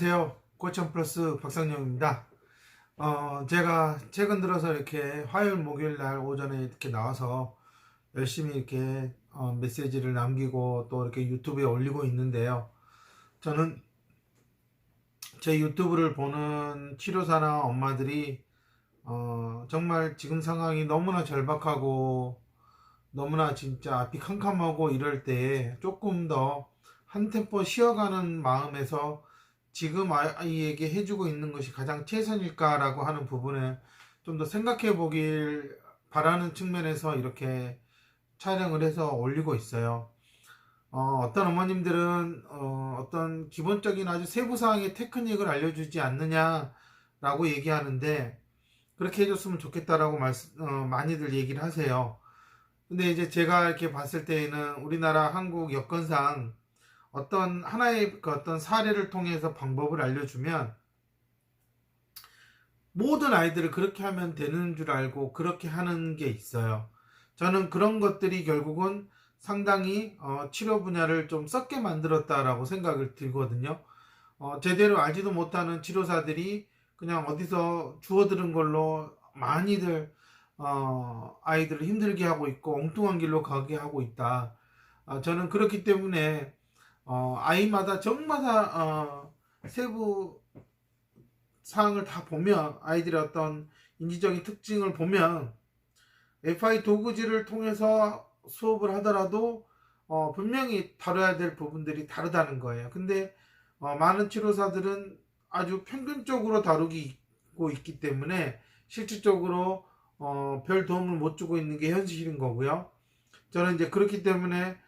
안녕하세요. 고천 플러스 박상영입니다. 제가 최근 들어서 이렇게 화요일, 목요일 날 오전에 이렇게 나와서 열심히 이렇게 메시지를 남기고 또 이렇게 유튜브에 올리고 있는데요. 저는 제 유튜브를 보는 치료사나 엄마들이 정말 지금 상황이 너무나 절박하고 너무나 진짜 앞이 캄캄하고 이럴 때 조금 더 한 템포 쉬어가는 마음에서 지금 아이에게 해주고 있는 것이 가장 최선일까라고 하는 부분을 좀 더 생각해 보길 바라는 측면에서 이렇게 촬영을 해서 올리고 있어요. 어떤 어머님들은 어떤 기본적인 아주 세부사항의 테크닉을 알려주지 않느냐라고 얘기하는데 그렇게 해줬으면 좋겠다라고 많이들 얘기를 하세요. 근데 이제 제가 이렇게 봤을 때에는 우리나라 한국 여건상 어떤 하나의 어떤 사례를 통해서 방법을 알려주면 모든 아이들을 그렇게 하면 되는 줄 알고 그렇게 하는 게 있어요. 저는 그런 것들이 결국은 상당히 치료 분야를 좀 썩게 만들었다라고 생각을 들거든요. 제대로 알지도 못하는 치료사들이 그냥 어디서 주워 들은 걸로 많이들 아이들을 힘들게 하고 있고 엉뚱한 길로 가게 하고 있다. 저는 그렇기 때문에 아이마다 정마다 세부 사항을 다 보면 아이들의 어떤 인지적인 특징을 보면 FI 도구지를 통해서 수업을 하더라도 분명히 다뤄야 될 부분들이 다르다는 거예요. 근데 많은 치료사들은 아주 평균적으로 다루고 있기 때문에 실질적으로 별 도움을 못 주고 있는 게 현실인 거고요. 저는 이제 그렇기 때문에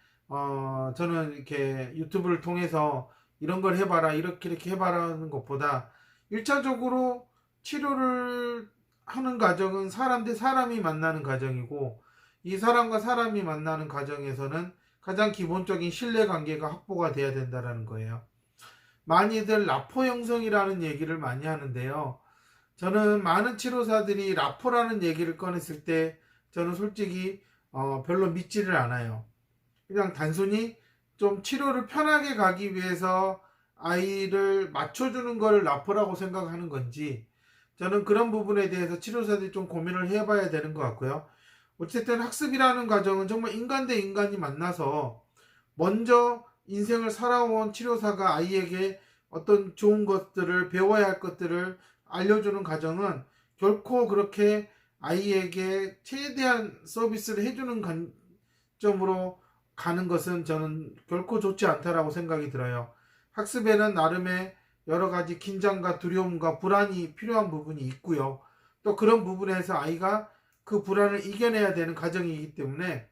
저는 이렇게 유튜브를 통해서 이런 걸 해봐라 이렇게 해봐라 하는 것보다 1차적으로 치료를 하는 과정은 사람 대 사람이 만나는 과정이고 이 사람과 사람이 만나는 과정에서는 가장 기본적인 신뢰관계가 확보가 돼야 된다는 거예요. 많이들 라포 형성이라는 얘기를 많이 하는데요. 저는 많은 치료사들이 라포라는 얘기를 꺼냈을 때 저는 솔직히 별로 믿지를 않아요. 그냥 단순히 좀 치료를 편하게 가기 위해서 아이를 맞춰주는 걸 라포라고 생각하는 건지 저는 그런 부분에 대해서 치료사들이 좀 고민을 해봐야 되는 것 같고요. 어쨌든 학습이라는 과정은 정말 인간 대 인간이 만나서 먼저 인생을 살아온 치료사가 아이에게 어떤 좋은 것들을 배워야 할 것들을 알려주는 과정은 결코 그렇게 아이에게 최대한 서비스를 해주는 관점으로 가는 것은 저는 결코 좋지 않다라고 생각이 들어요. 학습에는 나름의 여러 가지 긴장과 두려움과 불안이 필요한 부분이 있고요. 또 그런 부분에서 아이가 그 불안을 이겨내야 되는 과정이기 때문에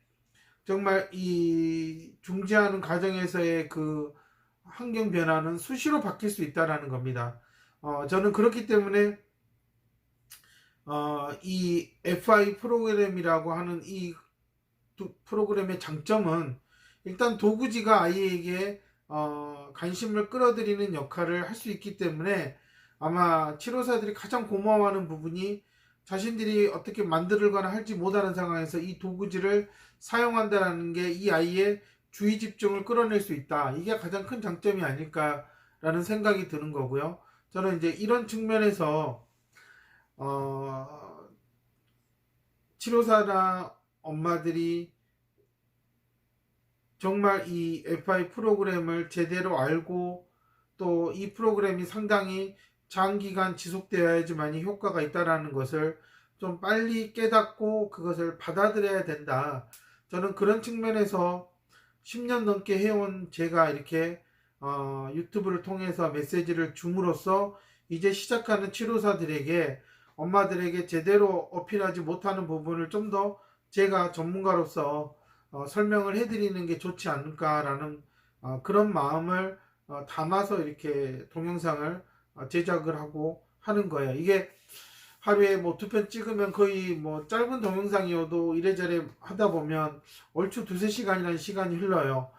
정말 이 중지하는 과정에서의 그 환경 변화는 수시로 바뀔 수 있다라는 겁니다. 저는 그렇기 때문에 이 FI 프로그램이라고 하는 이 프로그램의 장점은 일단 도구지가 아이에게 관심을 끌어들이는 역할을 할 수 있기 때문에 아마 치료사들이 가장 고마워하는 부분이 자신들이 어떻게 만들거나 할지 못하는 상황에서 이 도구지를 사용한다는 게 이 아이의 주의 집중을 끌어낼 수 있다. 이게 가장 큰 장점이 아닐까라는 생각이 드는 거고요. 저는 이제 이런 측면에서 치료사나 엄마들이 정말 이 FI 프로그램을 제대로 알고 또 이 프로그램이 상당히 장기간 지속되어야지만이 효과가 있다라는 것을 좀 빨리 깨닫고 그것을 받아들여야 된다. 저는 그런 측면에서 10년 넘게 해온 제가 이렇게 유튜브를 통해서 메시지를 줌으로써 이제 시작하는 치료사들에게 엄마들에게 제대로 어필하지 못하는 부분을 좀 더 제가 전문가로서 설명을 해드리는 게 좋지 않을까라는 그런 마음을 담아서 이렇게 동영상을 제작을 하고 하는 거예요. 이게 하루에 뭐 2편 찍으면 거의 뭐 짧은 동영상이어도 이래저래 하다 보면 얼추 2~3시간이라는 시간이 흘러요.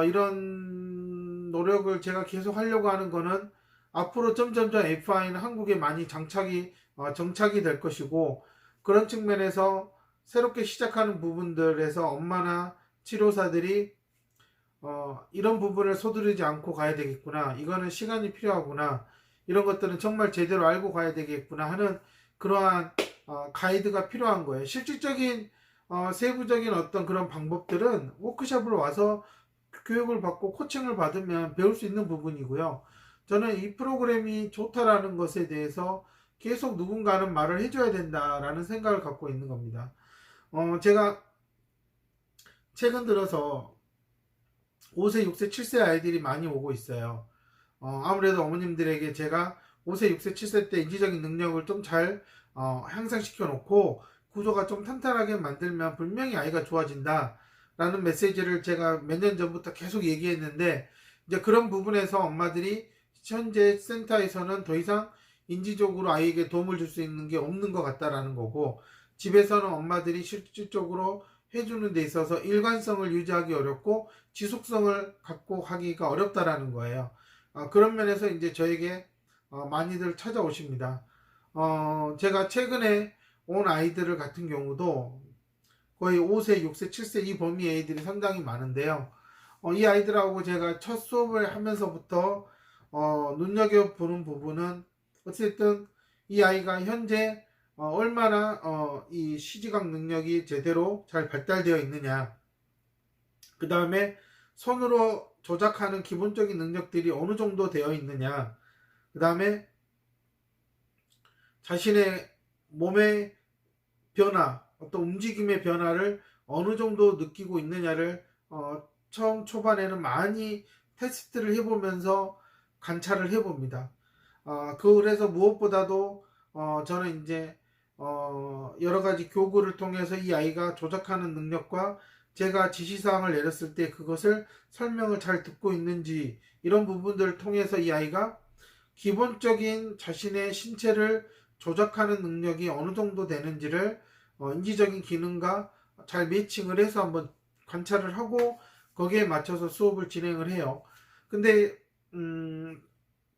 이런 노력을 제가 계속 하려고 하는 거는 앞으로 점점점 FI는 한국에 많이 정착이 될 것이고 그런 측면에서 새롭게 시작하는 부분들에서 엄마나 치료사들이 이런 부분을 서두르지 않고 가야 되겠구나. 이거는 시간이 필요하구나. 이런 것들은 정말 제대로 알고 가야 되겠구나 하는 그러한 가이드가 필요한 거예요. 실질적인 세부적인 어떤 그런 방법들은 워크숍을 와서 교육을 받고 코칭을 받으면 배울 수 있는 부분이고요. 저는 이 프로그램이 좋다라는 것에 대해서 계속 누군가는 말을 해줘야 된다라는 생각을 갖고 있는 겁니다. 제가 최근 들어서 5세, 6세, 7세 아이들이 많이 오고 있어요. 아무래도 어머님들에게 제가 5세, 6세, 7세 때 인지적인 능력을 좀 잘 향상시켜 놓고 구조가 좀 탄탄하게 만들면 분명히 아이가 좋아진다 라는 메시지를 제가 몇 년 전부터 계속 얘기했는데, 이제 그런 부분에서 엄마들이 현재 센터에서는 더 이상 인지적으로 아이에게 도움을 줄 수 있는 게 없는 것 같다라는 거고, 집에서는 엄마들이 실질적으로 해주는 데 있어서 일관성을 유지하기 어렵고 지속성을 갖고 하기가 어렵다라는 거예요. 그런 면에서 이제 저에게 많이들 찾아오십니다. 제가 최근에 온 아이들 같은 경우도 거의 5세, 6세, 7세 이 범위 아이들이 상당히 많은데요. 이 아이들하고 제가 첫 수업을 하면서부터 눈여겨보는 부분은 어쨌든 이 아이가 현재 얼마나 이 시지각 능력이 제대로 잘 발달되어 있느냐, 그 다음에 손으로 조작하는 기본적인 능력들이 어느 정도 되어 있느냐, 그 다음에 자신의 몸의 변화, 어떤 움직임의 변화를 어느 정도 느끼고 있느냐를 처음 초반에는 많이 테스트를 해보면서 관찰을 해봅니다. 그래서 무엇보다도 저는 이제 여러 가지 교구를 통해서 이 아이가 조작하는 능력과 제가 지시사항을 내렸을 때 그것을 설명을 잘 듣고 있는지, 이런 부분들을 통해서 이 아이가 기본적인 자신의 신체를 조작하는 능력이 어느 정도 되는지를 인지적인 기능과 잘 매칭을 해서 한번 관찰을 하고 거기에 맞춰서 수업을 진행을 해요. 근데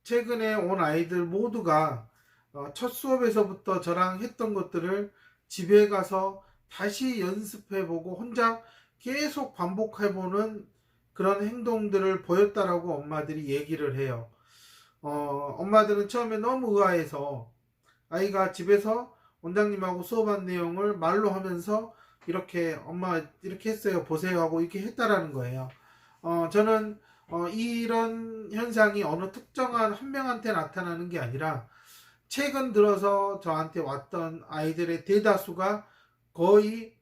최근에 온 아이들 모두가 첫 수업에서부터 저랑 했던 것들을 집에 가서 다시 연습해보고 혼자 계속 반복해보는 그런 행동들을 보였다라고 엄마들이 얘기를 해요. 엄마들은 처음에 너무 의아해서 아이가 집에서 원장님하고 수업한 내용을 말로 하면서 이렇게 엄마 이렇게 했어요 보세요 하고 이렇게 했다라는 거예요. 저는 이런 현상이 어느 특정한 한 명한테 나타나는 게 아니라 최근 들어서 저한테 왔던 아이들의 대다수가 거의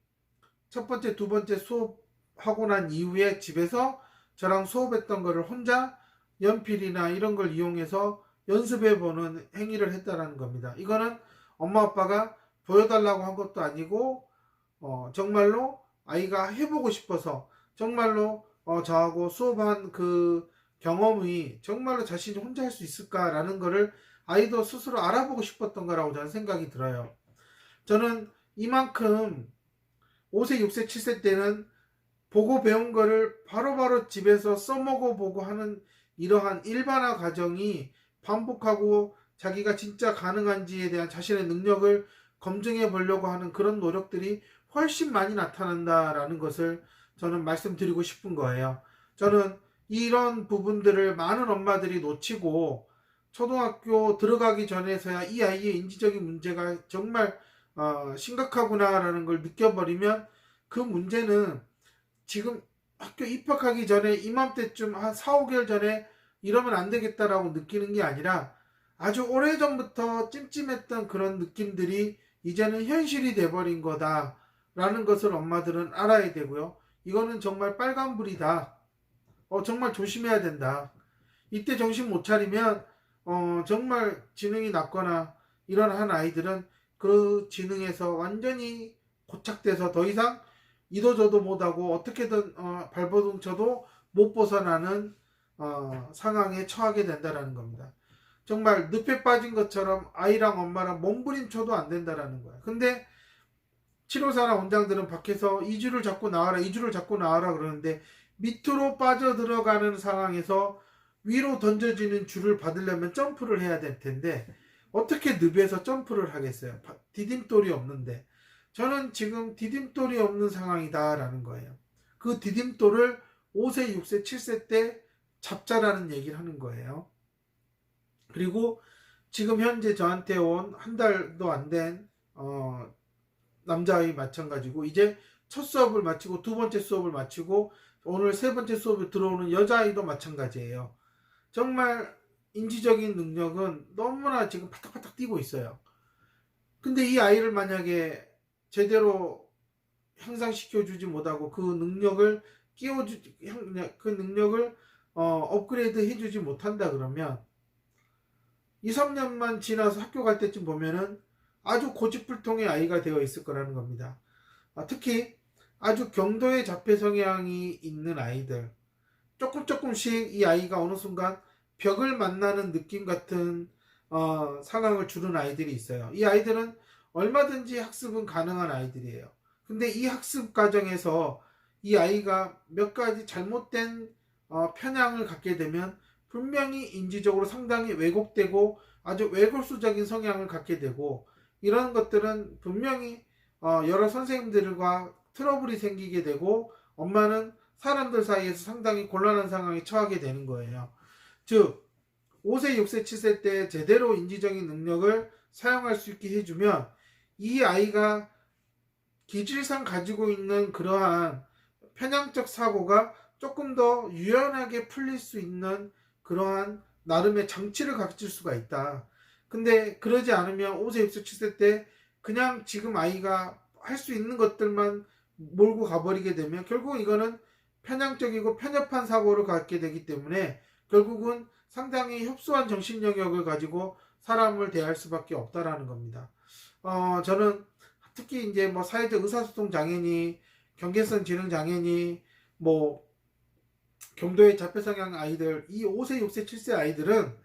첫 번째, 두 번째 수업하고 난 이후에 집에서 저랑 수업했던 거를 혼자 연필이나 이런 걸 이용해서 연습해보는 행위를 했다라는 겁니다. 이거는 엄마 아빠가 보여달라고 한 것도 아니고 정말로 아이가 해보고 싶어서 정말로 저하고 수업한 그 경험이 정말로 자신이 혼자 할 수 있을까라는 거를 아이도 스스로 알아보고 싶었던 거라고 저는 생각이 들어요. 저는 이만큼 5세, 6세, 7세 때는 보고 배운 거를 바로바로 집에서 써먹어 보고 하는 이러한 일반화 과정이 반복하고 자기가 진짜 가능한지에 대한 자신의 능력을 검증해 보려고 하는 그런 노력들이 훨씬 많이 나타난다라는 것을 저는 말씀드리고 싶은 거예요. 저는 이런 부분들을 많은 엄마들이 놓치고 초등학교 들어가기 전에서야 이 아이의 인지적인 문제가 정말 심각하구나라는 걸 느껴버리면 그 문제는 지금 학교 입학하기 전에 이맘때쯤 한 4, 5개월 전에 이러면 안 되겠다라고 느끼는 게 아니라 아주 오래전부터 찜찜했던 그런 느낌들이 이제는 현실이 돼버린 거다라는 것을 엄마들은 알아야 되고요. 이거는 정말 빨간불이다. 정말 조심해야 된다. 이때 정신 못 차리면 정말 지능이 낮거나 이런 한 아이들은 그 지능에서 완전히 고착돼서 더 이상 이도저도 못하고 어떻게든 발버둥 쳐도 못 벗어나는 상황에 처하게 된다는 겁니다. 정말 늪에 빠진 것처럼 아이랑 엄마랑 몸부림쳐도 안 된다는 거예요. 근데 치료사나 원장들은 밖에서 2주를 잡고 나와라 2주를 잡고 나와라 그러는데 밑으로 빠져들어가는 상황에서 위로 던져지는 줄을 받으려면 점프를 해야 될 텐데 어떻게 늪에서 점프를 하겠어요? 디딤돌이 없는데. 저는 지금 디딤돌이 없는 상황이다 라는 거예요. 그 디딤돌을 5세, 6세, 7세 때 잡자라는 얘기를 하는 거예요. 그리고 지금 현재 저한테 온 한 달도 안 된 남자아이 마찬가지고, 이제 첫 수업을 마치고 두 번째 수업을 마치고 오늘 세 번째 수업에 들어오는 여자아이도 마찬가지예요. 정말 인지적인 능력은 너무나 지금 파닥파닥 뛰고 있어요. 근데 이 아이를 만약에 제대로 향상시켜주지 못하고 그 능력을 업그레이드 해주지 못한다 그러면 2, 3년만 지나서 학교 갈 때쯤 보면은 아주 고집불통의 아이가 되어 있을 거라는 겁니다. 특히 아주 경도의 자폐 성향이 있는 아이들, 조금씩 이 아이가 어느 순간 벽을 만나는 느낌 같은 상황을 주는 아이들이 있어요. 이 아이들은 얼마든지 학습은 가능한 아이들이에요. 근데 이 학습 과정에서 이 아이가 몇 가지 잘못된 편향을 갖게 되면 분명히 인지적으로 상당히 왜곡되고 아주 외골수적인 성향을 갖게 되고, 이런 것들은 분명히 여러 선생님들과 트러블이 생기게 되고 엄마는 사람들 사이에서 상당히 곤란한 상황에 처하게 되는 거예요. 즉 5세, 6세, 7세 때 제대로 인지적인 능력을 사용할 수 있게 해주면 이 아이가 기질상 가지고 있는 그러한 편향적 사고가 조금 더 유연하게 풀릴 수 있는 그러한 나름의 장치를 갖출 수가 있다. 근데 그러지 않으면 5세, 6세, 7세 때 그냥 지금 아이가 할 수 있는 것들만 몰고 가버리게 되면 결국 이거는 편향적이고 편협한 사고를 갖게 되기 때문에 결국은 상당히 협소한 정신 영역을 가지고 사람을 대할 수밖에 없다라는 겁니다. 저는 특히 이제 뭐 사회적 의사소통 장애니, 경계성 지능 장애니, 뭐 경도의 자폐 성향 아이들, 이 5세, 6세, 7세 아이들은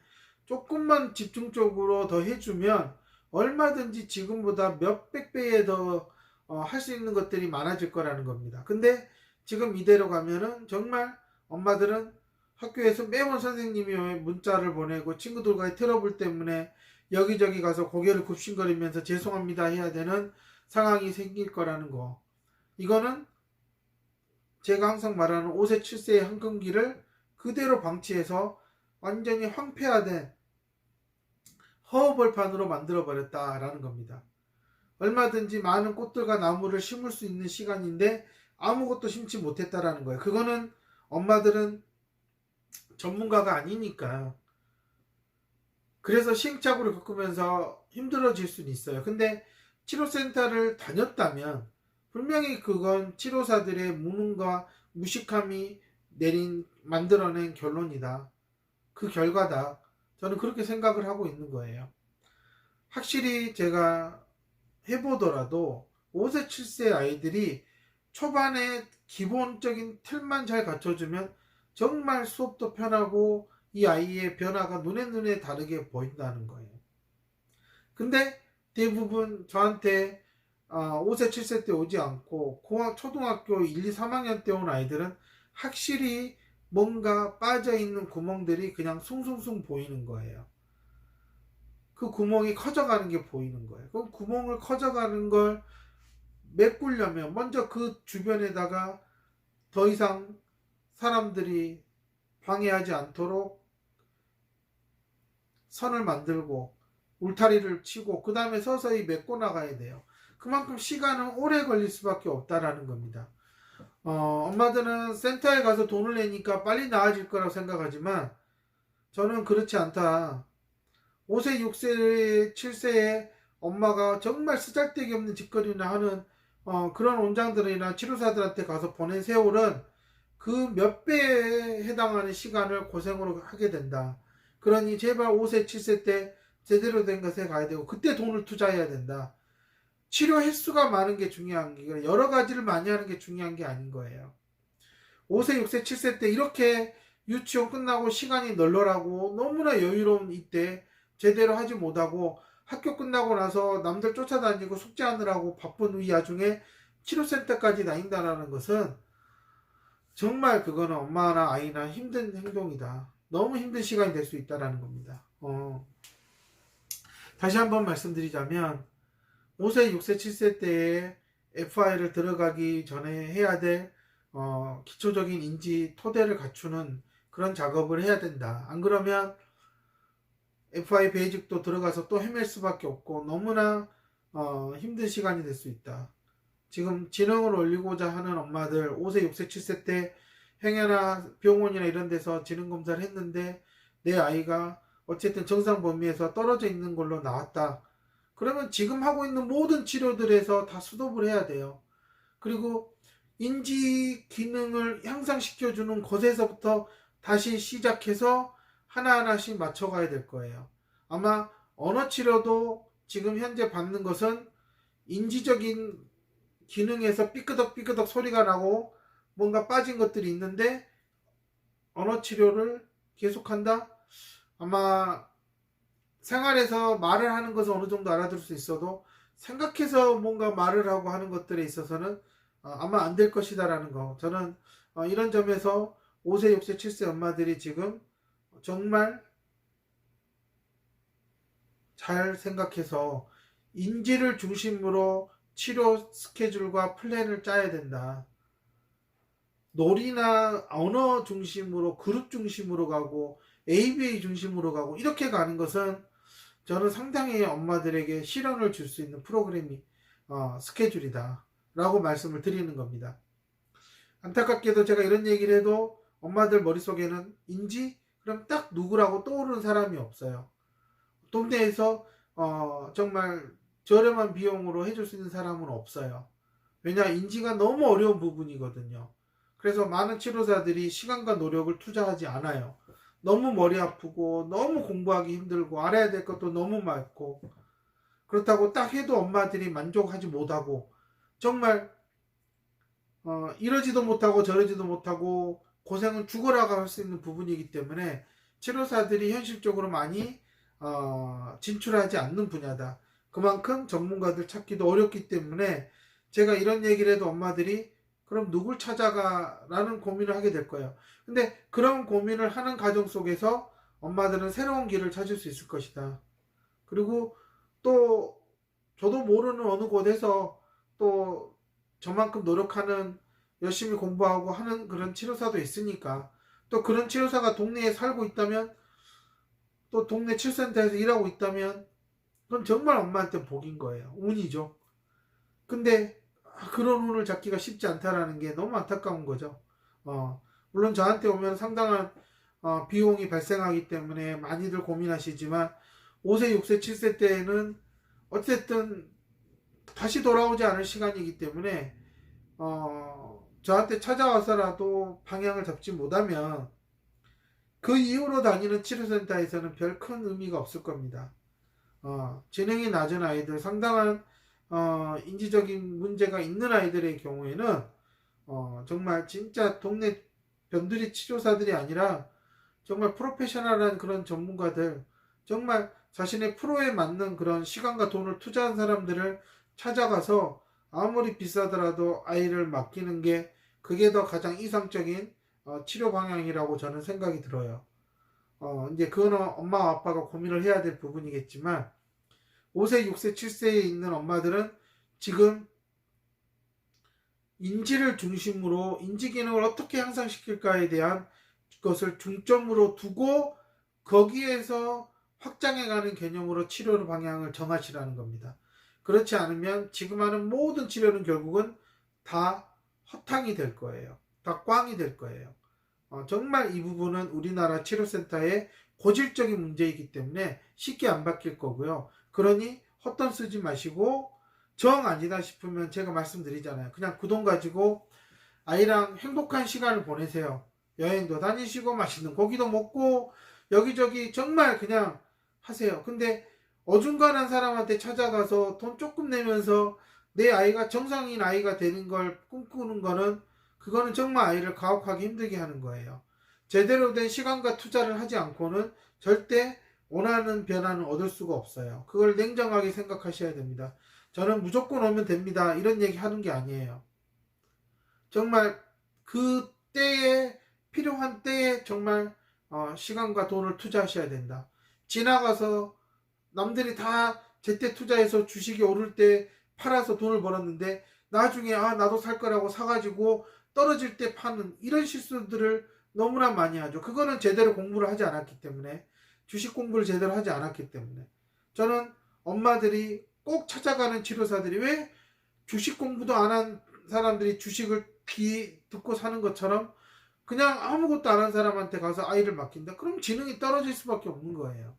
조금만 집중적으로 더 해주면 얼마든지 지금보다 몇백 배에 더 할 수 있는 것들이 많아질 거라는 겁니다. 근데 지금 이대로 가면은 정말 엄마들은 학교에서 매번 선생님이 문자를 보내고 친구들과의 트러블 때문에 여기저기 가서 고개를 굽신거리면서 죄송합니다 해야 되는 상황이 생길 거라는 거. 이거는 제가 항상 말하는 5세, 7세의 황금기를 그대로 방치해서 완전히 황폐화된 허허벌판으로 만들어버렸다라는 겁니다. 얼마든지 많은 꽃들과 나무를 심을 수 있는 시간인데 아무것도 심지 못했다라는 거예요. 그거는 엄마들은 전문가가 아니니까. 그래서 시행착오를 겪으면서 힘들어질 수는 있어요. 근데 치료센터를 다녔다면 분명히 그건 치료사들의 무능과 무식함이 만들어낸 결론이다. 그 결과다. 저는 그렇게 생각을 하고 있는 거예요. 확실히 제가 해보더라도 5세, 7세 아이들이 초반에 기본적인 틀만 잘 갖춰주면 정말 수업도 편하고 이 아이의 변화가 눈에 다르게 보인다는 거예요. 근데 대부분 저한테 5세, 7세 때 오지 않고 초등학교 1, 2, 3학년 때 온 아이들은 확실히 뭔가 빠져있는 구멍들이 그냥 숭숭숭 보이는 거예요. 그 구멍이 커져가는 게 보이는 거예요. 그럼 구멍을 커져가는 걸 메꾸려면 먼저 그 주변에다가 더 이상 사람들이 방해하지 않도록 선을 만들고 울타리를 치고 그 다음에 서서히 메꿔 나가야 돼요. 그만큼 시간은 오래 걸릴 수밖에 없다라는 겁니다. 엄마들은 센터에 가서 돈을 내니까 빨리 나아질 거라고 생각하지만 저는 그렇지 않다. 5세, 6세, 7세에 엄마가 정말 쓰잘데기 없는 짓거리나 하는 그런 원장들이나 치료사들한테 가서 보낸 세월은 그 몇 배에 해당하는 시간을 고생으로 하게 된다. 그러니 제발 5세, 7세 때 제대로 된 것에 가야 되고 그때 돈을 투자해야 된다. 치료 횟수가 많은 게 중요한 게 아니라 여러 가지를 많이 하는 게 중요한 게 아닌 거예요. 5세, 6세, 7세 때 이렇게 유치원 끝나고 시간이 널널하고 너무나 여유로운 이때 제대로 하지 못하고 학교 끝나고 나서 남들 쫓아다니고 숙제하느라고 바쁜 이 와중에 치료센터까지 다닌다는 것은 정말 그거는 엄마나 아이나 힘든 행동이다. 너무 힘든 시간이 될 수 있다는 겁니다. 다시 한번 말씀드리자면 5세, 6세, 7세 때에 FI를 들어가기 전에 해야 될 기초적인 인지 토대를 갖추는 그런 작업을 해야 된다. 안 그러면 FI 베이직도 들어가서 또 헤맬 수밖에 없고 너무나 힘든 시간이 될 수 있다. 지금 지능을 올리고자 하는 엄마들 5세, 6세, 7세 때 행여나 병원이나 이런 데서 지능검사를 했는데 내 아이가 어쨌든 정상 범위에서 떨어져 있는 걸로 나왔다. 그러면 지금 하고 있는 모든 치료들에서 다 스톱을 해야 돼요. 그리고 인지 기능을 향상시켜주는 것에서부터 다시 시작해서 하나하나씩 맞춰가야 될 거예요. 아마 언어 치료도 지금 현재 받는 것은 인지적인 기능에서 삐끄덕삐끄덕 소리가 나고 뭔가 빠진 것들이 있는데 언어 치료를 계속한다? 아마 생활에서 말을 하는 것은 어느 정도 알아들을 수 있어도 생각해서 뭔가 말을 하고 하는 것들에 있어서는 아마 안 될 것이다 라는 거. 저는 이런 점에서 5세, 6세, 7세 엄마들이 지금 정말 잘 생각해서 인지를 중심으로 치료 스케줄과 플랜을 짜야 된다. 놀이나 언어 중심으로 그룹 중심으로 가고 ABA 중심으로 가고 이렇게 가는 것은 저는 상당히 엄마들에게 실현을 줄 수 있는 프로그램이 스케줄이다 라고 말씀을 드리는 겁니다. 안타깝게도 제가 이런 얘기를 해도 엄마들 머릿속에는 인지? 그럼 딱 누구라고 떠오르는 사람이 없어요. 동네에서 정말 저렴한 비용으로 해줄 수 있는 사람은 없어요. 왜냐, 인지가 너무 어려운 부분이거든요. 그래서 많은 치료사들이 시간과 노력을 투자하지 않아요. 너무 머리 아프고 너무 공부하기 힘들고 알아야 될 것도 너무 많고 그렇다고 딱 해도 엄마들이 만족하지 못하고 정말 이러지도 못하고 저러지도 못하고 고생은 죽어라고 할 수 있는 부분이기 때문에 치료사들이 현실적으로 많이 진출하지 않는 분야다. 그만큼 전문가들 찾기도 어렵기 때문에 제가 이런 얘기를 해도 엄마들이 그럼 누굴 찾아가? 라는 고민을 하게 될 거예요. 근데 그런 고민을 하는 과정 속에서 엄마들은 새로운 길을 찾을 수 있을 것이다. 그리고 또 저도 모르는 어느 곳에서 또 저만큼 노력하는 열심히 공부하고 하는 그런 치료사도 있으니까 또 그런 치료사가 동네에 살고 있다면 또 동네 치료센터에서 일하고 있다면 그건 정말 엄마한테 복인 거예요. 운이죠. 근데 그런 운을 잡기가 쉽지 않다라는 게 너무 안타까운 거죠. 물론 저한테 오면 상당한 비용이 발생하기 때문에 많이들 고민하시지만 5세, 6세, 7세 때에는 어쨌든 다시 돌아오지 않을 시간이기 때문에 저한테 찾아와서라도 방향을 잡지 못하면 그 이후로 다니는 치료센터에서는 별 큰 의미가 없을 겁니다. 지능이 낮은 아이들, 상당한 인지적인 문제가 있는 아이들의 경우에는 정말 진짜 동네 변두리 치료사들이 아니라 정말 프로페셔널한 그런 전문가들, 정말 자신의 프로에 맞는 그런 시간과 돈을 투자한 사람들을 찾아가서 아무리 비싸더라도 아이를 맡기는 게 그게 더 가장 이상적인 치료 방향이라고 저는 생각이 들어요. 이제 그거는 엄마와 아빠가 고민을 해야 될 부분이겠지만 5세, 6세, 7세에 있는 엄마들은 지금 인지를 중심으로 인지 기능을 어떻게 향상시킬까에 대한 것을 중점으로 두고 거기에서 확장해가는 개념으로 치료 방향을 정하시라는 겁니다. 그렇지 않으면 지금 하는 모든 치료는 결국은 다 허탕이 될 거예요. 다 꽝이 될 거예요. 정말 이 부분은 우리나라 치료센터의 고질적인 문제이기 때문에 쉽게 안 바뀔 거고요. 그러니 헛돈 쓰지 마시고 정 아니다 싶으면 제가 말씀드리잖아요. 그냥 그 돈 가지고 아이랑 행복한 시간을 보내세요. 여행도 다니시고 맛있는 고기도 먹고 여기저기 정말 그냥 하세요. 근데 어중간한 사람한테 찾아가서 돈 조금 내면서 내 아이가 정상인 아이가 되는 걸 꿈꾸는 거는 그거는 정말 아이를 가혹하게 힘들게 하는 거예요. 제대로 된 시간과 투자를 하지 않고는 절대 원하는 변화는 얻을 수가 없어요. 그걸 냉정하게 생각하셔야 됩니다. 저는 무조건 오면 됩니다. 이런 얘기 하는 게 아니에요. 정말 그 때에 필요한 때에 정말 시간과 돈을 투자하셔야 된다. 지나가서 남들이 다 제때 투자해서 주식이 오를 때 팔아서 돈을 벌었는데 나중에 나도 살 거라고 사가지고 떨어질 때 파는 이런 실수들을 너무나 많이 하죠. 그거는 제대로 공부를 하지 않았기 때문에, 주식 공부를 제대로 하지 않았기 때문에. 저는 엄마들이 꼭 찾아가는 치료사들이, 왜 주식 공부도 안 한 사람들이 주식을 귀 듣고 사는 것처럼 그냥 아무것도 안 한 사람한테 가서 아이를 맡긴다? 그럼 지능이 떨어질 수밖에 없는 거예요.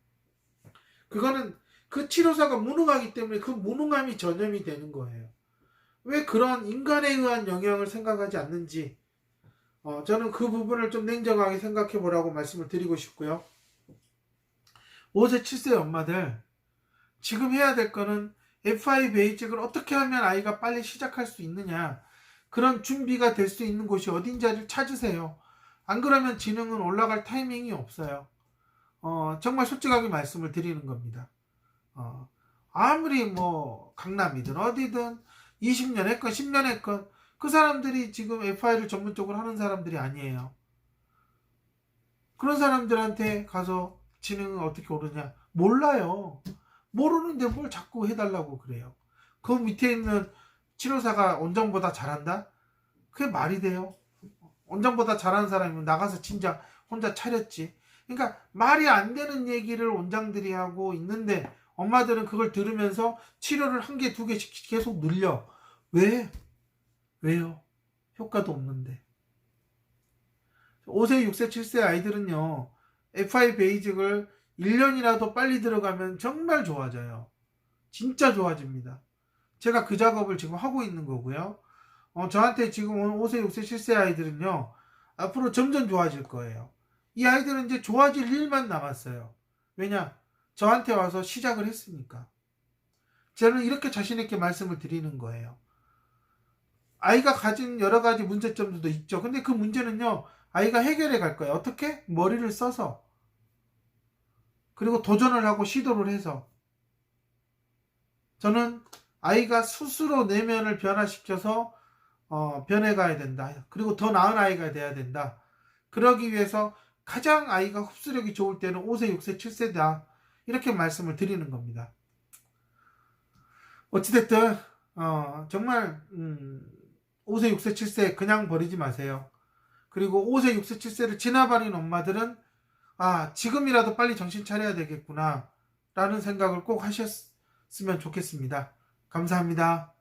그거는 그 치료사가 무능하기 때문에 그 무능함이 전염이 되는 거예요. 왜 그런 인간에 의한 영향을 생각하지 않는지, 저는 그 부분을 좀 냉정하게 생각해 보라고 말씀을 드리고 싶고요. 5세, 7세 엄마들, 지금 해야 될 거는 FI 베이직을 어떻게 하면 아이가 빨리 시작할 수 있느냐, 그런 준비가 될 수 있는 곳이 어딘지를 찾으세요. 안 그러면 지능은 올라갈 타이밍이 없어요. 정말 솔직하게 말씀을 드리는 겁니다. 아무리 뭐 강남이든 어디든 20년 했건 10년 했건 그 사람들이 지금 FI를 전문적으로 하는 사람들이 아니에요. 그런 사람들한테 가서 지능은 어떻게 오르냐? 몰라요. 모르는데 뭘 자꾸 해달라고 그래요. 그 밑에 있는 치료사가 원장보다 잘한다? 그게 말이 돼요? 원장보다 잘하는 사람이면 나가서 진짜 혼자 차렸지. 그러니까 말이 안 되는 얘기를 원장들이 하고 있는데, 엄마들은 그걸 들으면서 치료를 한 개, 두 개씩 계속 늘려. 왜? 왜요? 효과도 없는데. 5세, 6세, 7세 아이들은요, FI 베이직을 1년이라도 빨리 들어가면 정말 좋아져요. 진짜 좋아집니다. 제가 그 작업을 지금 하고 있는 거고요. 저한테 지금 5세, 6세, 7세 아이들은요, 앞으로 점점 좋아질 거예요. 이 아이들은 이제 좋아질 일만 남았어요. 왜냐? 저한테 와서 시작을 했으니까. 저는 이렇게 자신있게 말씀을 드리는 거예요. 아이가 가진 여러 가지 문제점들도 있죠. 근데 그 문제는요, 아이가 해결해 갈 거예요. 어떻게? 머리를 써서. 그리고 도전을 하고 시도를 해서. 저는 아이가 스스로 내면을 변화시켜서 변해가야 된다. 그리고 더 나은 아이가 돼야 된다. 그러기 위해서 가장 아이가 흡수력이 좋을 때는 5세, 6세, 7세다. 이렇게 말씀을 드리는 겁니다. 어찌됐든 정말 5세, 6세, 7세 그냥 버리지 마세요. 그리고 5세, 6세, 7세를 지나버린 엄마들은 지금이라도 빨리 정신 차려야 되겠구나 라는 생각을 꼭 하셨으면 좋겠습니다. 감사합니다.